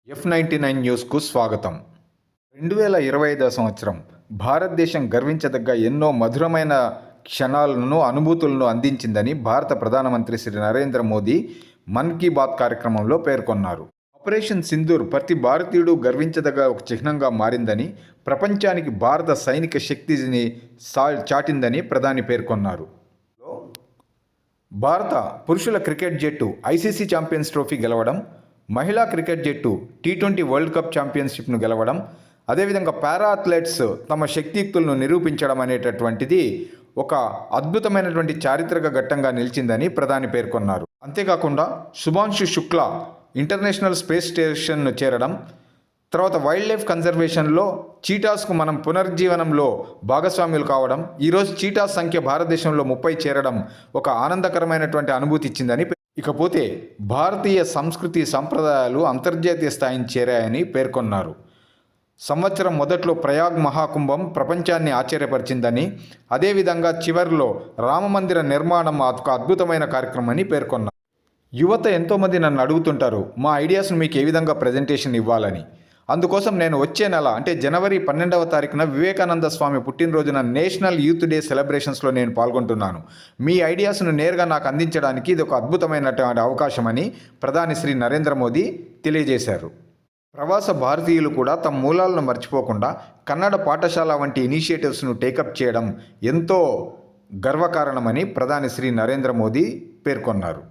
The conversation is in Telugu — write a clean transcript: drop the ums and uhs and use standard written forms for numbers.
F99 న్యూస్కు స్వాగతం. 2025 సంవత్సరం భారతదేశం గర్వించదగ్గ ఎన్నో మధురమైన క్షణాలను, అనుభూతులను అందించిందని భారత ప్రధానమంత్రి శ్రీ నరేంద్ర మోదీ మన్ కీ బాత్ కార్యక్రమంలో పేర్కొన్నారు. ఆపరేషన్ సింధూర్ ప్రతి భారతీయుడు గర్వించదగ్గ ఒక చిహ్నంగా మారిందని, ప్రపంచానికి భారత సైనిక శక్తిని చాటిందని ప్రధాని పేర్కొన్నారు. భారత పురుషుల క్రికెట్ జట్టు ఐసీసీ ఛాంపియన్స్ ట్రోఫీ గెలవడం, మహిళా క్రికెట్ జట్టు T20 వరల్డ్ కప్ ఛాంపియన్షిప్ను గెలవడం, అదేవిధంగా పారా అథ్లెట్స్ తమ శక్తియుక్తులను నిరూపించడం అనేటటువంటిది ఒక అద్భుతమైనటువంటి చారిత్రక ఘట్టంగా నిలిచిందని ప్రధాని పేర్కొన్నారు. అంతేకాకుండా శుభాంశు శుక్లా ఇంటర్నేషనల్ స్పేస్ స్టేషన్ను చేరడం, తర్వాత వైల్డ్ లైఫ్ కన్జర్వేషన్లో చీటాస్కు మనం పునర్జీవనంలో భాగస్వాములు కావడం, ఈరోజు చీటాస్ సంఖ్య భారతదేశంలో 30 చేరడం ఒక ఆనందకరమైనటువంటి అనుభూతి ఇచ్చిందని, ఇకపోతే భారతీయ సంస్కృతి సంప్రదాయాలు అంతర్జాతీయ స్థాయిని చేరాయని పేర్కొన్నారు. సంవత్సరం మొదట్లో ప్రయాగ్ మహాకుంభం ప్రపంచాన్ని ఆశ్చర్యపరిచిందని, అదేవిధంగా చివరిలో రామమందిర నిర్మాణం ఒక అద్భుతమైన కార్యక్రమని పేర్కొన్నారు. యువత ఎంతోమంది నన్ను అడుగుతుంటారు, మా ఐడియాస్ను మీకు ఏ విధంగా ప్రజెంటేషన్ ఇవ్వాలని. అందుకోసం నేను వచ్చే నెల అంటే జనవరి 12వ తారీఖున వివేకానంద స్వామి పుట్టినరోజున నేషనల్ యూత్ డే సెలబ్రేషన్స్లో నేను పాల్గొంటున్నాను. మీ ఐడియాస్ను నేరుగా నాకు అందించడానికి ఇది ఒక అద్భుతమైనటువంటి అవకాశమని ప్రధాని శ్రీ నరేంద్ర మోదీ తెలియజేశారు. ప్రవాస భారతీయులు కూడా తమ మూలాలను మర్చిపోకుండా కన్నడ పాఠశాల వంటి ఇనిషియేటివ్స్ను టేకప్ చేయడం ఎంతో గర్వకారణమని ప్రధాని శ్రీ నరేంద్ర మోదీ పేర్కొన్నారు.